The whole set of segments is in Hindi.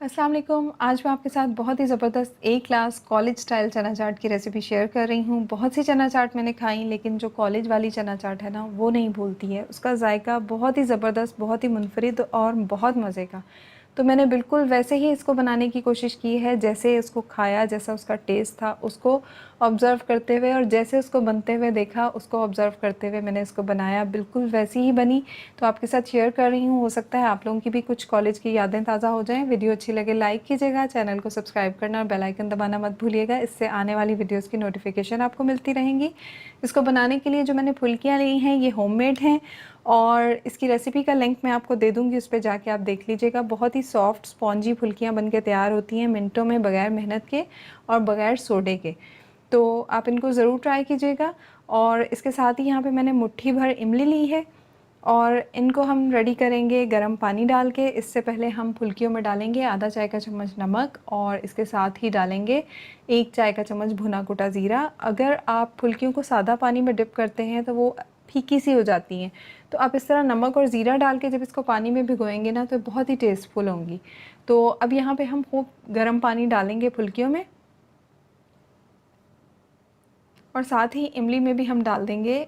अस्सलाम वालेकुम। आज मैं आपके साथ बहुत ही ज़बरदस्त ए क्लास कॉलेज स्टाइल चना चाट की रेसिपी शेयर कर रही हूँ। बहुत सी चना चाट मैंने खाई, लेकिन जो कॉलेज वाली चना चाट है ना, वो नहीं भूलती है। उसका ज़ायका बहुत ही ज़बरदस्त, बहुत ही मुनफ़रिद और बहुत मज़े का। तो मैंने बिल्कुल वैसे ही इसको बनाने की कोशिश की है, जैसे इसको खाया, जैसा उसका टेस्ट था उसको ऑब्ज़र्व करते हुए, और जैसे उसको बनते हुए देखा उसको ऑब्ज़र्व करते हुए मैंने इसको बनाया। बिल्कुल वैसी ही बनी, तो आपके साथ शेयर कर रही हूँ। हो सकता है आप लोगों की भी कुछ कॉलेज की यादें ताज़ा हो जाएं। वीडियो अच्छी लगे लाइक कीजिएगा, चैनल को सब्सक्राइब करना और बेल आइकन दबाना मत भूलिएगा। इससे आने वाली वीडियोस की नोटिफिकेशन आपको मिलती रहेंगी। इसको बनाने के लिए जो मैंने फुल्कियाँ ली हैं, ये होममेड हैं, और इसकी रेसिपी का लिंक मैं आपको दे दूँगी, उस पे जाके आप देख लीजिएगा। बहुत ही सॉफ्ट स्पॉन्जी फुल्कियाँ बन के तैयार होती हैं मिनटों में, बग़ैर मेहनत के और बग़ैर सोडे के। तो आप इनको ज़रूर ट्राई कीजिएगा। और इसके साथ ही यहाँ पे मैंने मुट्ठी भर इमली ली है, और इनको हम रेडी करेंगे गरम पानी डाल के। इससे पहले हम फुल्कियों में डालेंगे आधा चाय का चम्मच नमक, और इसके साथ ही डालेंगे 1 चाय का चम्मच भुना कुटा ज़ीरा। अगर आप फुल्कियों को सादा पानी में डिप करते हैं तो वो फीकी सी हो जाती हैं, तो आप इस तरह नमक और ज़ीरा डाल के जब इसको पानी में भिगोएंगे ना, तो बहुत ही टेस्टफुल होंगी। तो अब यहाँ पे हम खूब गर्म पानी डालेंगे फुल्कियों में, और साथ ही इमली में भी हम डाल देंगे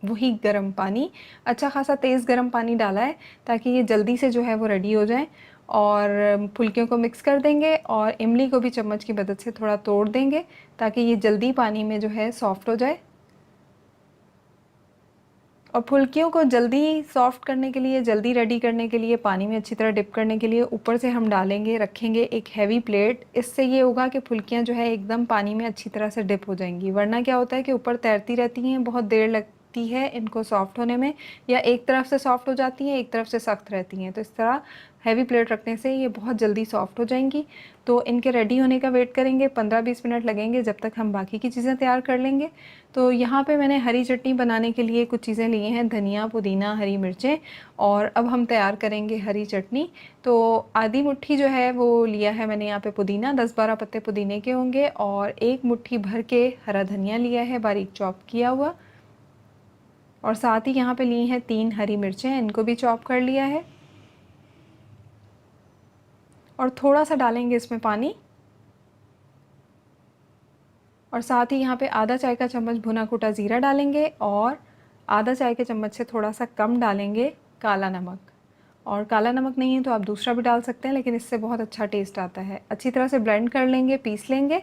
वही गर्म पानी। अच्छा खासा तेज़ गर्म पानी डाला है, ताकि ये जल्दी से जो है वो रेडी हो जाए। और फुल्कियों को मिक्स कर देंगे, और इमली को भी चम्मच की मदद से थोड़ा तोड़ देंगे, ताकि ये जल्दी पानी में जो है सॉफ़्ट हो जाए। और फुल्कियों को जल्दी सॉफ़्ट करने के लिए, जल्दी रेडी करने के लिए, पानी में अच्छी तरह डिप करने के लिए ऊपर से हम डालेंगे, रखेंगे एक हैवी प्लेट। इससे ये होगा कि फुल्कियाँ जो है एकदम पानी में अच्छी तरह से डिप हो जाएंगी। वरना क्या होता है कि ऊपर तैरती रहती हैं, बहुत देर लगती है इनको सॉफ़्ट होने में, या एक तरफ से सॉफ़्ट हो जाती हैं, एक तरफ से सख्त रहती हैं। तो इस तरह हैवी प्लेट रखने से ये बहुत जल्दी सॉफ़्ट हो जाएंगी। तो इनके रेडी होने का वेट करेंगे, 15-20 मिनट लगेंगे, जब तक हम बाकी की चीज़ें तैयार कर लेंगे। तो यहाँ पे मैंने हरी चटनी बनाने के लिए कुछ चीज़ें ली हैं, धनिया, पुदीना, हरी मिर्चें, और अब हम तैयार करेंगे हरी चटनी। तो आधी मुट्ठी जो है वो लिया है मैंने यहाँ पे पुदीना, 10-12 पत्ते पुदीने के होंगे, और एक मुट्ठी भर के हरा धनिया लिया है बारीक चॉप किया हुआ, और साथ ही यहाँ पे ली हैं 3 हरी मिर्चें, इनको भी चॉप कर लिया है। और थोड़ा सा डालेंगे इसमें पानी, और साथ ही यहाँ पे आधा चाय का चम्मच भुना कुटा ज़ीरा डालेंगे, और आधा चाय के चम्मच से थोड़ा सा कम डालेंगे काला नमक। और काला नमक नहीं है तो आप दूसरा भी डाल सकते हैं, लेकिन इससे बहुत अच्छा टेस्ट आता है। अच्छी तरह से ब्लेंड कर लेंगे, पीस लेंगे,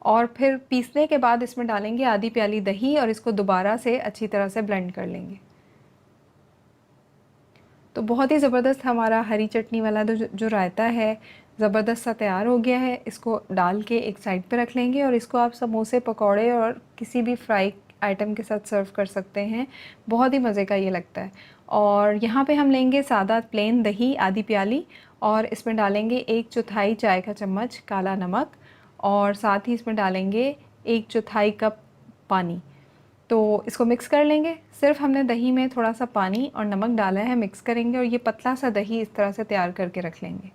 और फिर पीसने के बाद इसमें डालेंगे आधी प्याली दही, और इसको दोबारा से अच्छी तरह से ब्लेंड कर लेंगे। तो बहुत ही ज़बरदस्त हमारा हरी चटनी वाला जो रायता है, ज़बरदस्त सा तैयार हो गया है। इसको डाल के एक साइड पे रख लेंगे, और इसको आप समोसे, पकौड़े और किसी भी फ्राई आइटम के साथ सर्व कर सकते हैं। बहुत ही मज़े का ये लगता है। और यहाँ पे हम लेंगे सादा प्लेन दही आधी प्याली, और इसमें डालेंगे 1/4 चाय का चम्मच काला नमक, और साथ ही इसमें डालेंगे 1/4 कप पानी। तो इसको मिक्स कर लेंगे। सिर्फ हमने दही में थोड़ा सा पानी और नमक डाला है, मिक्स करेंगे, और ये पतला सा दही इस तरह से तैयार करके रख लेंगे।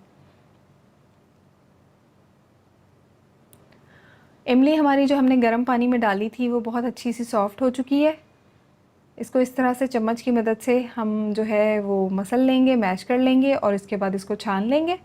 इमली हमारी जो हमने गर्म पानी में डाली थी वो बहुत अच्छी सी सॉफ़्ट हो चुकी है। इसको इस तरह से चम्मच की मदद से हम जो है वो मसल लेंगे, मैश कर लेंगे, और इसके बाद इसको छान लेंगे।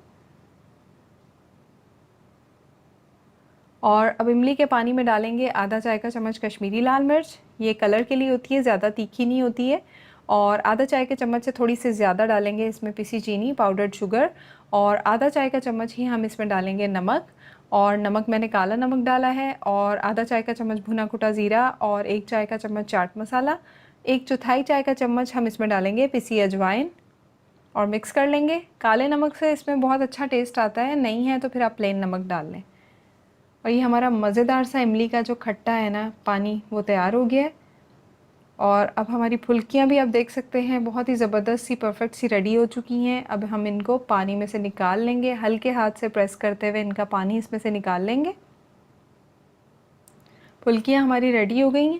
और अब इमली के पानी में डालेंगे आधा चाय का चम्मच कश्मीरी लाल मिर्च। ये कलर के लिए होती है, ज़्यादा तीखी नहीं होती है। और आधा चाय के चम्मच से थोड़ी सी ज़्यादा डालेंगे इसमें पिसी चीनी, पाउडर्ड शुगर, और आधा चाय का चम्मच ही हम इसमें डालेंगे नमक। और नमक मैंने काला नमक डाला है, और आधा चाय का चम्मच भुना कुटा ज़ीरा, और 1 चाय का चम्मच चाट मसाला। 1/4 चाय का चम्मच हम इसमें डालेंगे पिसी अजवाइन, और मिक्स कर लेंगे। काले नमक से इसमें बहुत अच्छा टेस्ट आता है, नहीं है तो फिर आप प्लेन नमक डाल लें। और ये हमारा मज़ेदार सा इमली का जो खट्टा है ना पानी, वो तैयार हो गया है। और अब हमारी फुल्कियाँ भी आप देख सकते हैं बहुत ही ज़बरदस्त सी, परफेक्ट सी रेडी हो चुकी हैं। अब हम इनको पानी में से निकाल लेंगे, हल्के हाथ से प्रेस करते हुए इनका पानी इसमें से निकाल लेंगे। फुल्कियाँ हमारी रेडी हो गई हैं।